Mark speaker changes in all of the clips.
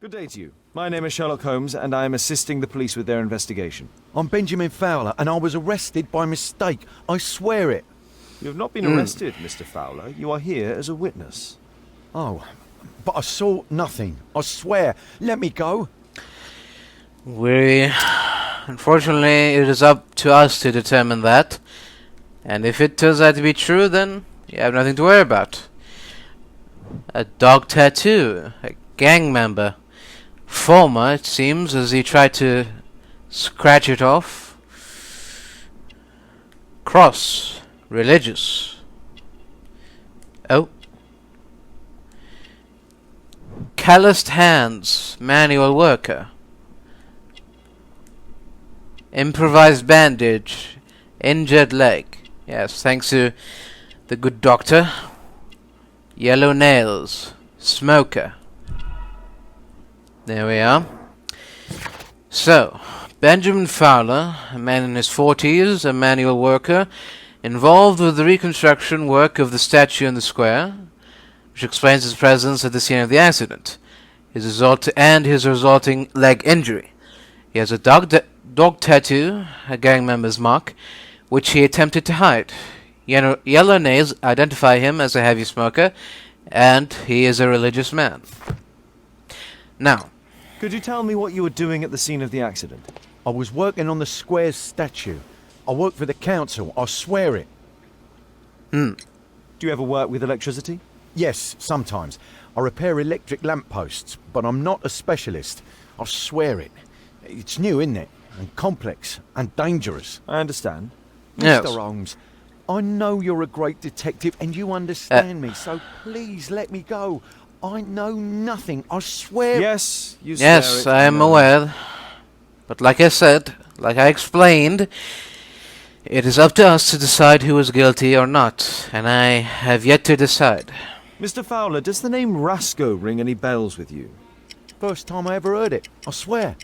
Speaker 1: Good day to you. My name is Sherlock Holmes, and I am assisting the police with their investigation.
Speaker 2: I'm Benjamin Fowler, and I was arrested by mistake. I swear it.
Speaker 1: You have not been arrested, Mr. Fowler. You are here as a witness.
Speaker 2: Oh, but I saw nothing. I swear. Let me go.
Speaker 3: Unfortunately, it is up to us to determine that. And if it turns out to be true, then you have nothing to worry about. A dog tattoo, a gang member. Former, it seems, as he tried to scratch it off. Cross, religious. Oh. Calloused hands, manual worker. Improvised bandage, injured leg. Yes, thanks to the good doctor. Yellow nails, smoker. There we are. So, Benjamin Fowler, a man in his 40s, a manual worker, involved with the reconstruction work of the statue in the square, which explains his presence at the scene of the accident, his resulting leg injury. He has a dog tattoo, a gang member's mark, which he attempted to hide. Yellow nails identify him as a heavy smoker, and he is a religious man. Now,
Speaker 1: could you tell me what you were doing at the scene of the accident?
Speaker 2: I was working on the square's statue. I work for the council. I swear it.
Speaker 1: Do you ever work with electricity?
Speaker 2: Yes, sometimes. I repair electric lampposts, but I'm not a specialist. I swear it. It's new, isn't it? And complex and dangerous.
Speaker 1: I understand.
Speaker 3: Yes.
Speaker 2: Mr. Holmes, I know you're a great detective and you understand me, so please let me go. I know nothing, I swear.
Speaker 1: Yes, you swear
Speaker 3: yes,
Speaker 1: it,
Speaker 3: I am aware. But like I said, like I explained, it is up to us to decide who is guilty or not, and I have yet to decide.
Speaker 1: Mr. Fowler, does the name Rasco ring any bells with you?
Speaker 2: First time I ever heard it, I swear.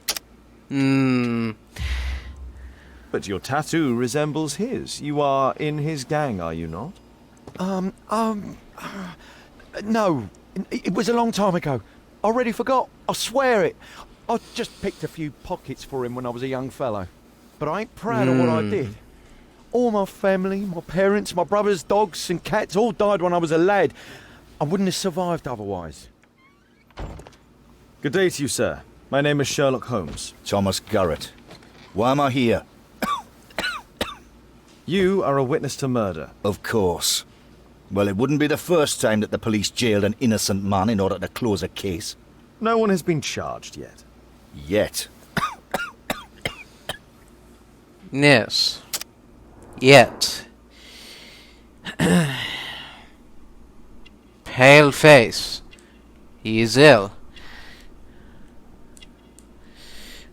Speaker 1: But your tattoo resembles his. You are in his gang, are you not?
Speaker 2: No. It was a long time ago. I already forgot. I swear it. I just picked a few pockets for him when I was a young fellow. But I ain't proud of what I did. All my family, my parents, my brothers, dogs and cats all died when I was a lad. I wouldn't have survived otherwise.
Speaker 1: Good day to you, sir. My name is Sherlock Holmes.
Speaker 4: Thomas Garrett. Why am I here?
Speaker 1: You are a witness to murder.
Speaker 4: Of course. Well, it wouldn't be the first time that the police jailed an innocent man in order to close a case.
Speaker 1: No one has been charged yet.
Speaker 4: Yet.
Speaker 3: Yes. Yet. Pale face. He is ill.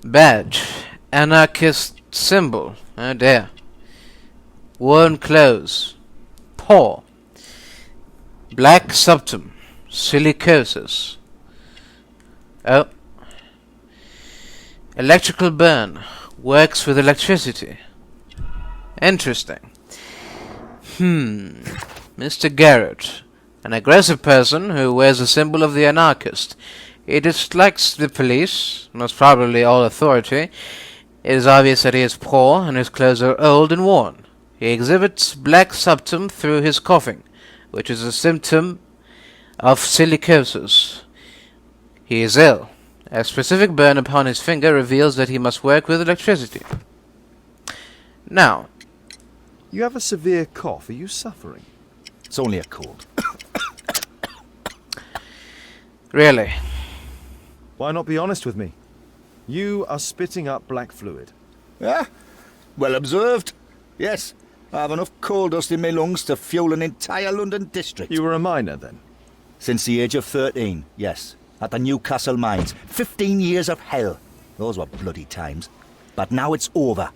Speaker 3: Badge. Anarchist symbol. Oh dear. Worn clothes. Poor. Black septum. Silicosis. Oh. Electrical burn. Works with electricity. Interesting. Mr. Garrett. An aggressive person who wears a symbol of the anarchist. He dislikes the police, most probably all authority. It is obvious that he is poor and his clothes are old and worn. He exhibits black septum through his coughing, which is a symptom of silicosis. He is ill. A specific burn upon his finger reveals that he must work with electricity. Now,
Speaker 1: You have a severe cough. Are you suffering?
Speaker 4: It's only a cold.
Speaker 3: really,
Speaker 1: Why not be honest with me? You are spitting up black fluid.
Speaker 4: Ah, well observed. Yes, I have enough coal dust in my lungs to fuel an entire London district.
Speaker 1: You were a miner then?
Speaker 4: Since the age of 13, yes. At the Newcastle mines. 15 years of hell. Those were bloody times. But now it's over.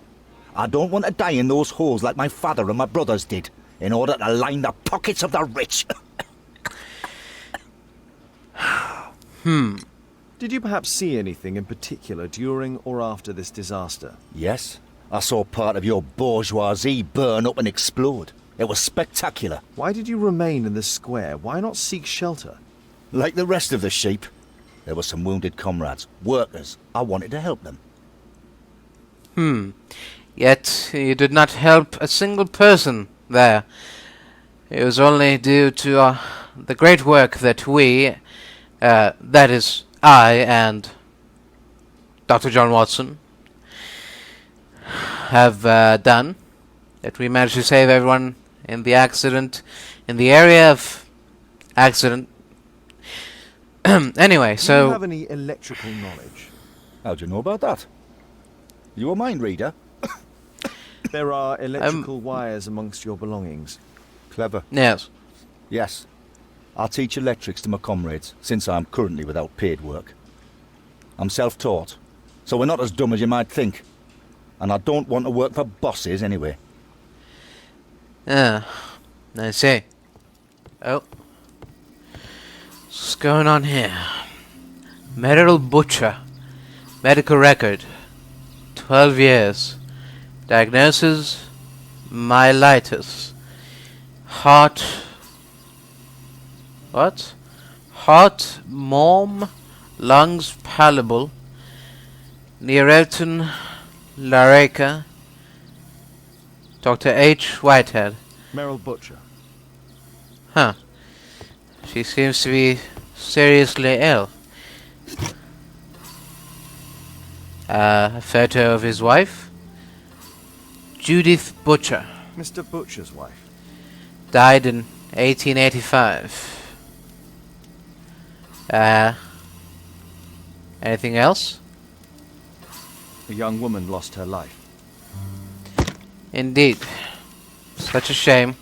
Speaker 4: I don't want to die in those holes like my father and my brothers did, in order to line the pockets of the rich.
Speaker 1: Did you perhaps see anything in particular during or after this disaster?
Speaker 4: Yes, I saw part of your bourgeoisie burn up and explode. It was spectacular.
Speaker 1: Why did you remain in the square? Why not seek shelter?
Speaker 4: Like the rest of the sheep. There were some wounded comrades, workers. I wanted to help them.
Speaker 3: Yet you did not help a single person there. It was only due to the great work that that is, I and Dr. John Watson, have done, that we managed to save everyone in the area of accident. Anyway,
Speaker 1: Do
Speaker 3: so...
Speaker 1: you have any electrical knowledge?
Speaker 4: How'd you know about that? You a mind reader?
Speaker 1: There are electrical wires amongst your belongings.
Speaker 4: Clever.
Speaker 3: Yes.
Speaker 4: Yes. I teach electrics to my comrades, since I'm currently without paid work. I'm self-taught, so we're not as dumb as you might think. And I don't want to work for bosses anyway.
Speaker 3: I see. Oh. What's going on here? Meryl Butcher. Medical record. 12 years. Diagnosis: myelitis. Heart... What? Heart, mom, lungs palpable. Neoretin, Laraca. Dr. H. Whitehead.
Speaker 1: Meryl Butcher.
Speaker 3: Huh. She seems to be seriously ill. A photo of his wife. Judith Butcher.
Speaker 1: Mr. Butcher's wife.
Speaker 3: Died in 1885. Anything else?
Speaker 1: A young woman lost her life.
Speaker 3: Indeed. Such a shame.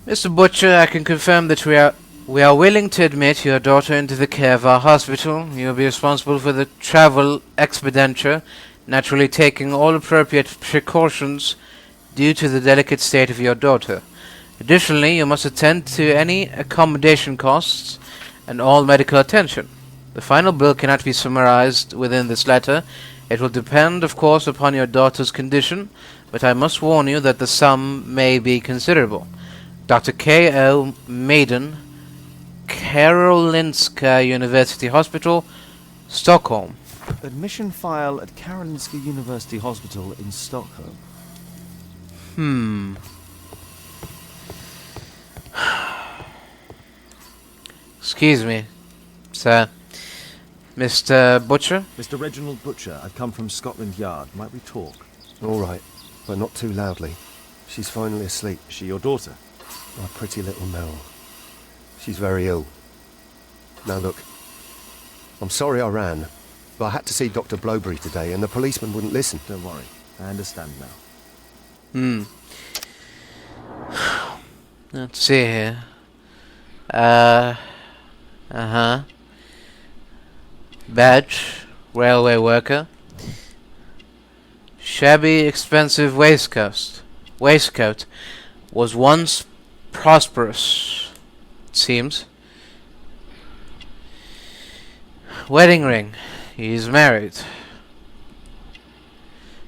Speaker 3: Mr. Butcher, I can confirm that we are willing to admit your daughter into the care of our hospital. You will be responsible for the travel expenditure, naturally taking all appropriate precautions due to the delicate state of your daughter. Additionally, you must attend to any accommodation costs and all medical attention. The final bill cannot be summarized within this letter. It will depend, of course, upon your daughter's condition, but I must warn you that the sum may be considerable. Dr. K.O. Maiden, Karolinska University Hospital, Stockholm.
Speaker 1: Admission file at Karolinska University Hospital in Stockholm.
Speaker 3: Excuse me, sir. Mr. Butcher?
Speaker 1: Mr. Reginald Butcher, I've come from Scotland Yard. Might we talk?
Speaker 5: All right, but not too loudly. She's finally asleep.
Speaker 1: Is she your daughter?
Speaker 5: My pretty little Meryl. She's very ill. Now look, I'm sorry I ran, but I had to see Dr. Blowberry today and the policeman wouldn't listen.
Speaker 1: Don't worry, I understand now.
Speaker 3: Let's see here. Badge, railway worker. Shabby, expensive waistcoat was once prosperous, it seems. Wedding ring, he's married.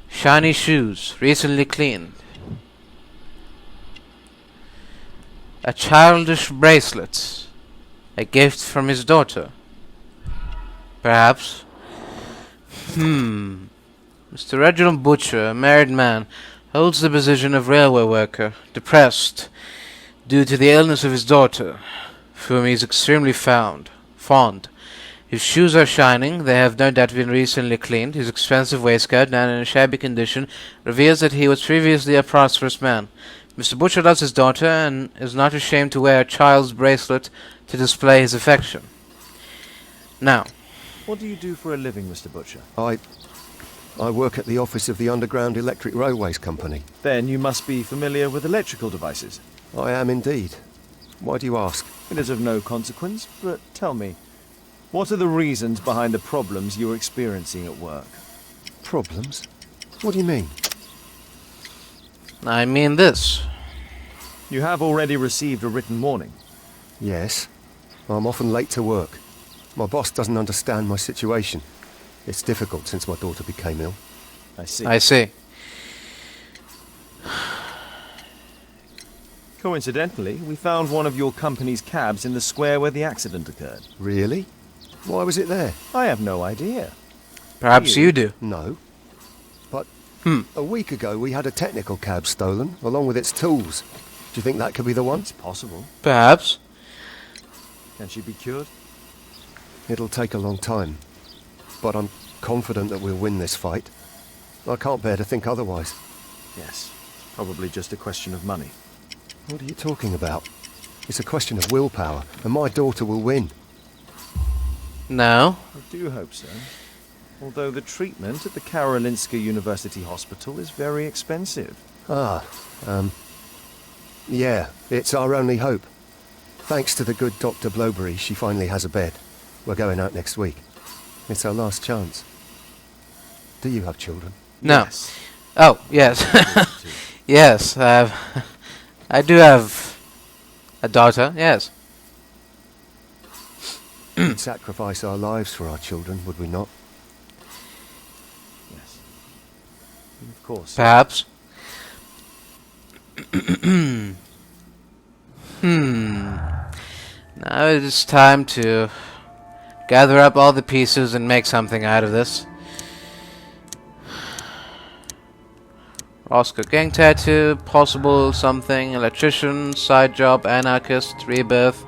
Speaker 3: Shiny shoes, recently cleaned. A childish bracelet, a gift from his daughter. Perhaps. Mr. Reginald Butcher, a married man, holds the position of railway worker, depressed due to the illness of his daughter, for whom he is extremely fond. His shoes are shining, they have no doubt been recently cleaned. His expensive waistcoat, now in a shabby condition, reveals that he was previously a prosperous man. Mr. Butcher loves his daughter and is not ashamed to wear a child's bracelet to display his affection. Now,
Speaker 1: What do you do for a living, Mr. Butcher?
Speaker 5: I work at the office of the Underground Electric Railways Company.
Speaker 1: Then you must be familiar with electrical devices.
Speaker 5: I am indeed. Why do you ask?
Speaker 1: It is of no consequence, but tell me, what are the reasons behind the problems you're experiencing at work?
Speaker 5: Problems? What do you mean?
Speaker 3: I mean this.
Speaker 1: You have already received a written warning.
Speaker 5: Yes. I'm often late to work. My boss doesn't understand my situation. It's difficult since my daughter became ill.
Speaker 1: I see.
Speaker 3: I see.
Speaker 1: Coincidentally, we found one of your company's cabs in the square where the accident occurred.
Speaker 5: Really? Why was it there?
Speaker 1: I have no idea.
Speaker 3: Perhaps you do.
Speaker 5: No. But a week ago we had a technical cab stolen, along with its tools. Do you think that could be the one?
Speaker 1: It's possible.
Speaker 3: Perhaps.
Speaker 1: Can she be cured?
Speaker 5: It'll take a long time. But I'm confident that we'll win this fight. I can't bear to think otherwise.
Speaker 1: Yes. Probably just a question of money.
Speaker 5: What are you talking about? It's a question of willpower, and my daughter will win.
Speaker 3: No.
Speaker 1: I do hope so. Although the treatment at the Karolinska University Hospital is very expensive.
Speaker 5: Yeah, it's our only hope. Thanks to the good Dr. Blowberry, she finally has a bed. We're going out next week. It's our last chance. Do you have children?
Speaker 3: No.
Speaker 1: Yes.
Speaker 3: Oh, yes. Yes, I do have a daughter, yes.
Speaker 5: We'd sacrifice our lives for our children, would we not?
Speaker 1: Yes. Of course.
Speaker 3: Perhaps. Now it is time to gather up all the pieces and make something out of this. Roscoe gang tattoo, possible something, electrician, side job, anarchist, rebirth,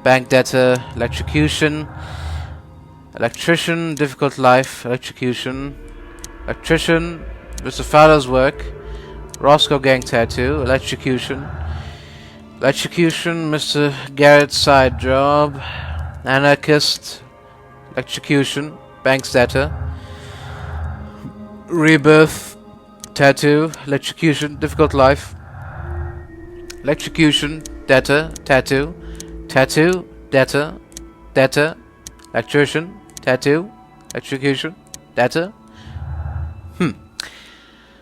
Speaker 3: bank debtor, electrocution, electrician, difficult life, electrocution, electrician, Mr. Fowler's work, Roscoe gang tattoo, electrocution, electrocution, Mr. Garrett's side job, anarchist, electrocution, bank's debtor, rebirth, tattoo, electrocution, difficult life, electrocution, debtor, tattoo, tattoo, debtor, debtor, electrician, tattoo, electrocution, debtor.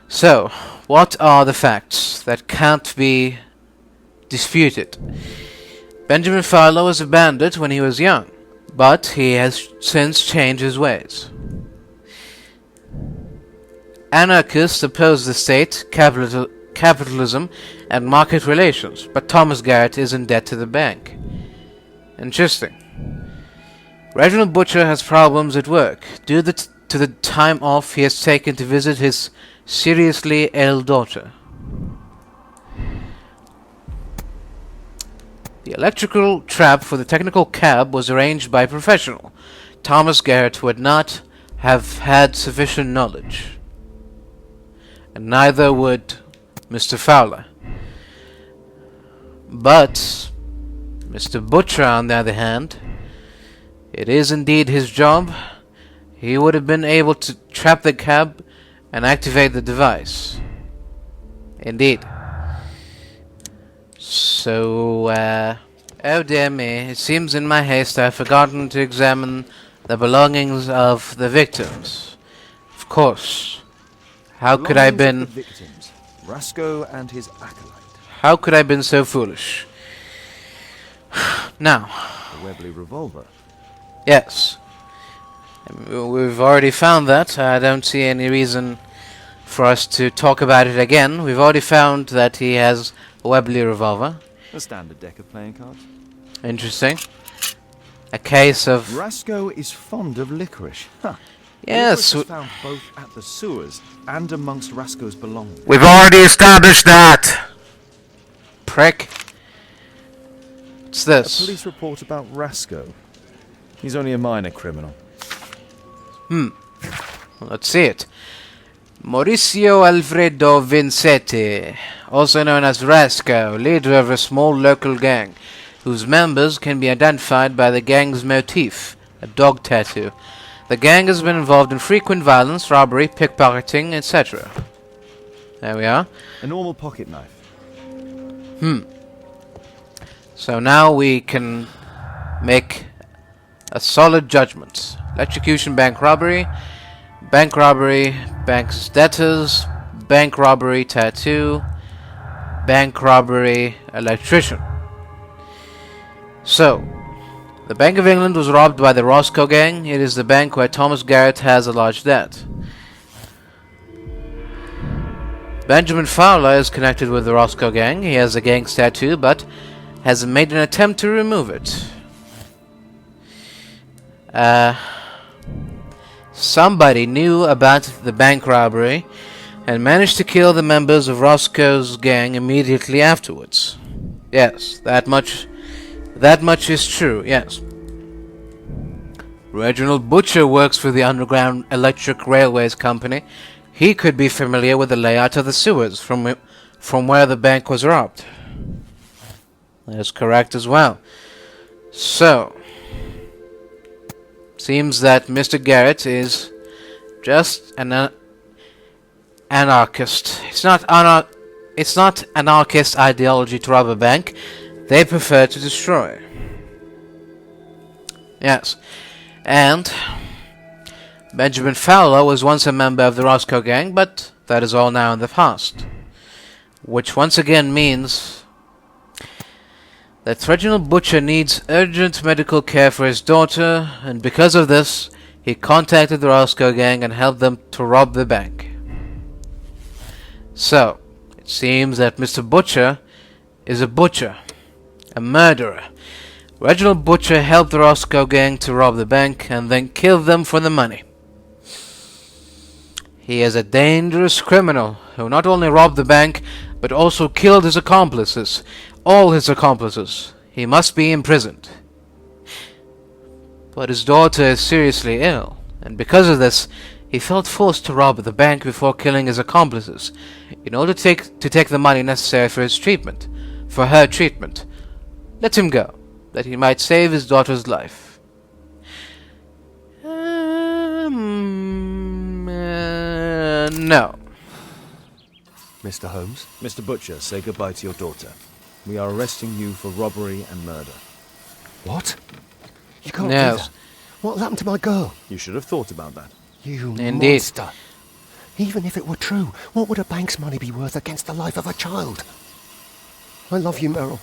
Speaker 3: So, what are the facts that can't be disputed? Benjamin Fowler was a bandit when he was young, but he has since changed his ways. Anarchists oppose the state, capitalism, and market relations, but Thomas Garrett is in debt to the bank. Interesting. Reginald Butcher has problems at work due to the time off he has taken to visit his seriously ill daughter. The electrical trap for the technical cab was arranged by a professional, Thomas Garrett would not have had sufficient knowledge. And neither would Mr. Fowler. But Mr. Butcher, on the other hand, it is indeed his job. He would have been able to trap the cab and activate the device. Indeed. So, oh dear me, it seems in my haste I've forgotten to examine the belongings of the victims. Of course. How could I have been...
Speaker 1: The victims, Roscoe and his acolyte.
Speaker 3: How could I have been so foolish? Now.
Speaker 1: The Webley revolver.
Speaker 3: Yes. We've already found that. I don't see any reason for us to talk about it again. We've already found that he has a Webley revolver.
Speaker 1: A standard deck of playing cards.
Speaker 3: Interesting. A case of...
Speaker 1: Roscoe is fond of licorice. Huh.
Speaker 3: Yes.
Speaker 1: Licorice was found both at the sewers and amongst Roscoe's belongings.
Speaker 3: We've already established that. Prick. What's
Speaker 1: A
Speaker 3: this?
Speaker 1: police report about Roscoe. He's only a minor criminal.
Speaker 3: Let's see it. Mauricio Alfredo Vincetti, also known as Roscoe, leader of a small local gang, whose members can be identified by the gang's motif, a dog tattoo. The gang has been involved in frequent violence, robbery, pickpocketing, etc. There we are.
Speaker 1: A normal pocket knife.
Speaker 3: So now we can make a solid judgment. Electrocution, bank robbery, bank's debtors, bank robbery, tattoo, bank robbery, electrician. So, the Bank of England was robbed by the Roscoe gang. It is the bank where Thomas Garrett has a large debt. Benjamin Fowler is connected with the Roscoe gang. He has a gang's tattoo, but has made an attempt to remove it. Somebody knew about the bank robbery and managed to kill the members of Roscoe's gang immediately afterwards. Yes, that much is true, yes. Reginald Butcher works for the Underground Electric Railways Company. He could be familiar with the layout of the sewers from where the bank was robbed. That's correct as well. So, seems that Mr. Garrett is just an anarchist. It's not anarchist ideology to rob a bank. They prefer to destroy. Yes. And Benjamin Fowler was once a member of the Roscoe gang, but that is all now in the past. Which once again means that Reginald Butcher needs urgent medical care for his daughter, and because of this, he contacted the Roscoe gang and helped them to rob the bank. So, it seems that Mr. Butcher is a butcher, a murderer. Reginald Butcher helped the Roscoe gang to rob the bank and then killed them for the money. He is a dangerous criminal who not only robbed the bank, but also killed his accomplices. All his accomplices. He must be imprisoned. But his daughter is seriously ill, and because of this, he felt forced to rob the bank before killing his accomplices, in order to take the money necessary for his treatment, for her treatment. Let him go, that he might save his daughter's life. No.
Speaker 5: Mr. Holmes?
Speaker 1: Mr. Butcher, say goodbye to your daughter. We are arresting you for robbery and murder.
Speaker 5: What? You can't
Speaker 3: No.
Speaker 5: do that. What happened to my girl?
Speaker 1: You should have thought about that.
Speaker 5: You
Speaker 3: Indeed.
Speaker 5: monster. Even if it were true, what would a bank's money be worth against the life of a child? I love you, Merrill.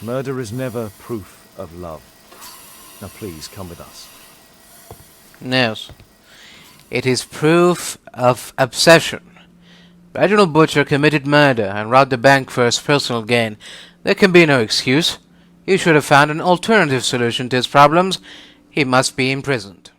Speaker 1: Murder is never proof of love. Now please, come with us.
Speaker 3: Yes. It is proof of obsession. Reginald Butcher committed murder and robbed the bank for his personal gain. There can be no excuse. He should have found an alternative solution to his problems. He must be imprisoned.